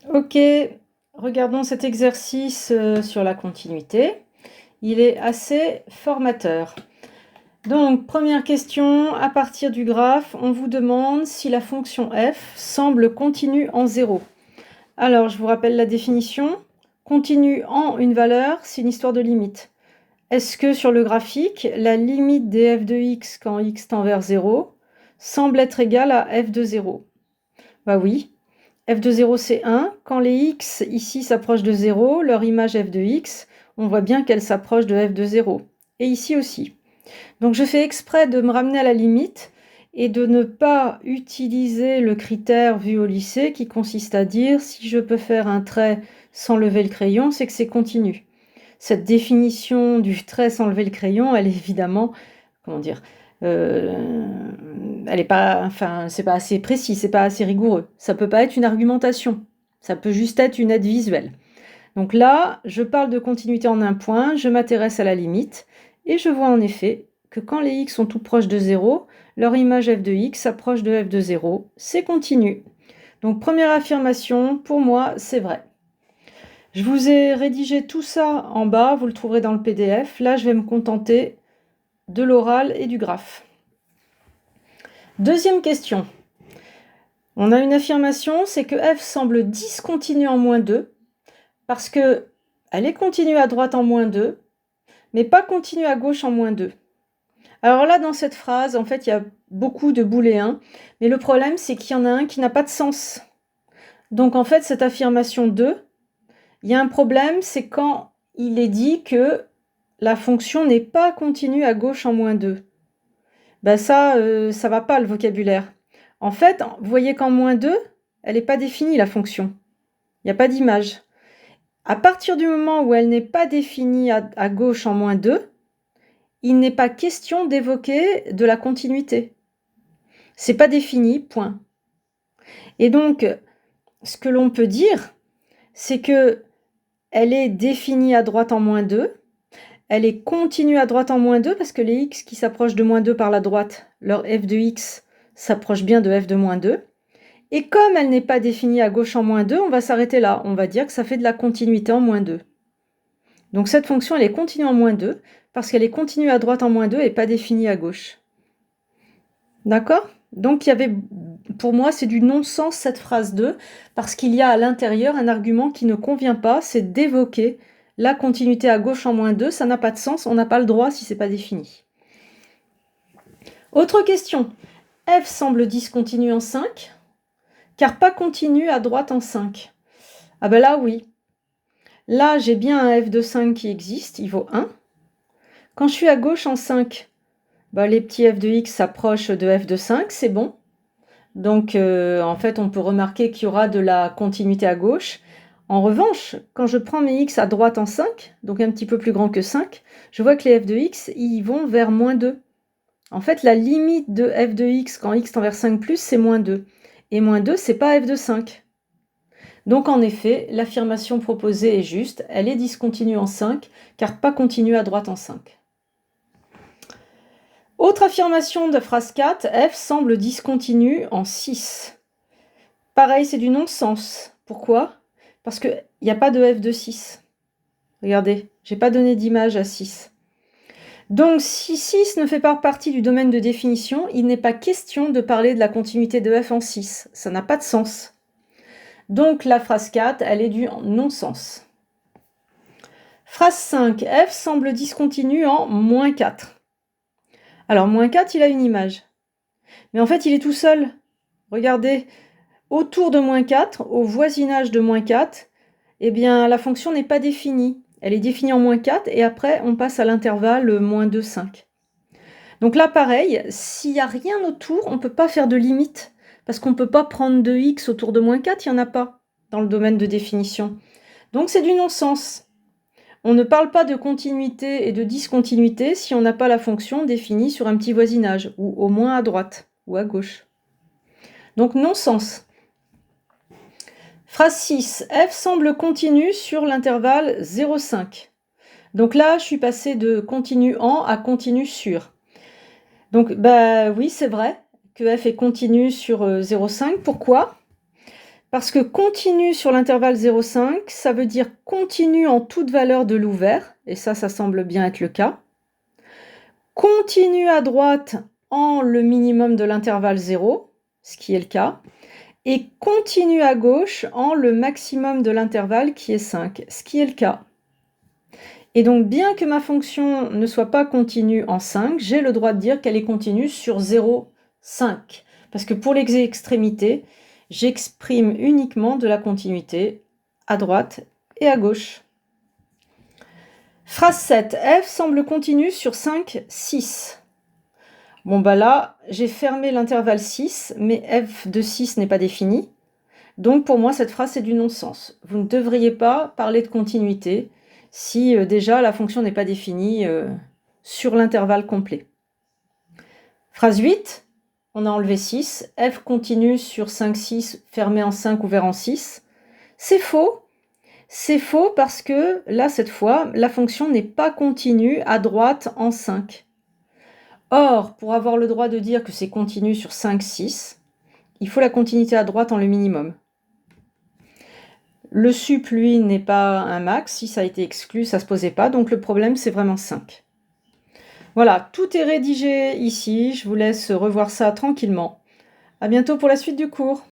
Ok, regardons cet exercice sur la continuité. Il est assez formateur. Donc, première question, à partir du graphe, on vous demande si la fonction f semble continue en 0. Alors, je vous rappelle la définition. Continue en une valeur, c'est une histoire de limite. Est-ce que sur le graphique, la limite des f de x quand x tend vers 0 semble être égale à f de 0? Bah oui. F de 0 c'est 1. Quand les x ici s'approchent de 0, leur image f de x, on voit bien qu'elle s'approche de f de 0. Et ici aussi. Donc je fais exprès de me ramener à la limite et de ne pas utiliser le critère vu au lycée qui consiste à dire si je peux faire un trait sans lever le crayon, c'est que c'est continu. Cette définition du trait sans lever le crayon, elle est évidemment, comment dire, elle est pas, enfin, c'est pas assez précis, c'est pas assez rigoureux. Ça peut pas être une argumentation, ça peut juste être une aide visuelle. Donc là, je parle de continuité en un point, je m'intéresse à la limite, et je vois en effet que quand les x sont tout proches de 0, leur image f de x s'approche de f de 0, c'est continu. Donc première affirmation, pour moi, c'est vrai. Je vous ai rédigé tout ça en bas, vous le trouverez dans le PDF. Là, je vais me contenter de l'oral et du graphe. Deuxième question. On a une affirmation, c'est que f semble discontinue en moins 2, parce qu'elle est continue à droite en moins 2, mais pas continue à gauche en moins 2. Alors là, dans cette phrase, en fait, il y a beaucoup de booléens, mais le problème, c'est qu'il y en a un qui n'a pas de sens. Donc en fait, cette affirmation 2, il y a un problème, c'est quand il est dit que la fonction n'est pas continue à gauche en moins 2. Ben ça va pas le vocabulaire. En fait, vous voyez qu'en moins 2, elle n'est pas définie la fonction. Il n'y a pas d'image. À partir du moment où elle n'est pas définie à gauche en moins 2, il n'est pas question d'évoquer de la continuité. C'est pas défini, point. Et donc, ce que l'on peut dire, c'est que elle est définie à droite en moins 2, elle est continue à droite en moins 2 parce que les x qui s'approchent de moins 2 par la droite, leur f de x s'approche bien de f de moins 2. Et comme elle n'est pas définie à gauche en moins 2, on va s'arrêter là. On va dire que ça fait de la continuité en moins 2. Donc cette fonction, elle est continue en moins 2 parce qu'elle est continue à droite en moins 2 et pas définie à gauche. D'accord? Donc il y avait, pour moi, c'est du non-sens cette phrase 2 parce qu'il y a à l'intérieur un argument qui ne convient pas, c'est d'évoquer la continuité à gauche en moins 2, ça n'a pas de sens, on n'a pas le droit si c'est pas défini. Autre question. F semble discontinu en 5, car pas continu à droite en 5. Ah ben là, oui. Là, j'ai bien un f de 5 qui existe, il vaut 1. Quand je suis à gauche en 5, bah, les petits f de x s'approchent de f de 5, c'est bon. Donc, en fait, on peut remarquer qu'il y aura de la continuité à gauche. En revanche, quand je prends mes x à droite en 5, donc un petit peu plus grand que 5, je vois que les f de x, ils vont vers moins 2. En fait, la limite de f de x quand x tend vers 5+, c'est moins 2. Et moins 2, c'est pas f de 5. Donc en effet, l'affirmation proposée est juste, elle est discontinue en 5, car pas continue à droite en 5. Autre affirmation de phrase 4, f semble discontinue en 6. Pareil, c'est du non-sens. Pourquoi? Parce qu'il n'y a pas de f de 6. Regardez, j'ai pas donné d'image à 6. Donc si 6 ne fait pas partie du domaine de définition, il n'est pas question de parler de la continuité de f en 6. Ça n'a pas de sens. Donc la phrase 4, elle est du non-sens. Phrase 5, f semble discontinu en moins 4. Alors moins 4, il a une image. Mais en fait, il est tout seul. Regardez, autour de moins 4, au voisinage de moins 4, eh bien, la fonction n'est pas définie. Elle est définie en moins 4 et après, on passe à l'intervalle moins 2, 5. Donc là, pareil, s'il n'y a rien autour, on ne peut pas faire de limite parce qu'on ne peut pas prendre de x autour de moins 4, il n'y en a pas dans le domaine de définition. Donc c'est du non-sens. On ne parle pas de continuité et de discontinuité si on n'a pas la fonction définie sur un petit voisinage, ou au moins à droite ou à gauche. Donc non-sens. Phrase 6. F semble continu sur l'intervalle 0,5. Donc là, je suis passée de continu en à continu sur. Donc bah oui, c'est vrai que f est continu sur 0,5. Pourquoi ? Parce que continu sur l'intervalle 0,5, ça veut dire continu en toute valeur de l'ouvert, et ça semble bien être le cas. Continu à droite en le minimum de l'intervalle 0, ce qui est le cas. Et continu à gauche en le maximum de l'intervalle qui est 5, ce qui est le cas. Et donc, bien que ma fonction ne soit pas continue en 5, j'ai le droit de dire qu'elle est continue sur 0,5. Parce que pour les extrémités, j'exprime uniquement de la continuité à droite et à gauche. Phrase 7. F semble continue sur 5, 6. Bon, bah là, j'ai fermé l'intervalle 6, mais f de 6 n'est pas défini. Donc, pour moi, cette phrase, c'est du non-sens. Vous ne devriez pas parler de continuité si déjà la fonction n'est pas définie sur l'intervalle complet. Phrase 8. On a enlevé 6. F continue sur 5, 6, fermé en 5, ouvert en 6. C'est faux. C'est faux parce que là, cette fois, la fonction n'est pas continue à droite en 5. Or, pour avoir le droit de dire que c'est continu sur 5, 6, il faut la continuité à droite en le minimum. Le sup, lui, n'est pas un max. Si ça a été exclu, ça ne se posait pas. Donc le problème, c'est vraiment 5. Voilà, tout est rédigé ici. Je vous laisse revoir ça tranquillement. À bientôt pour la suite du cours.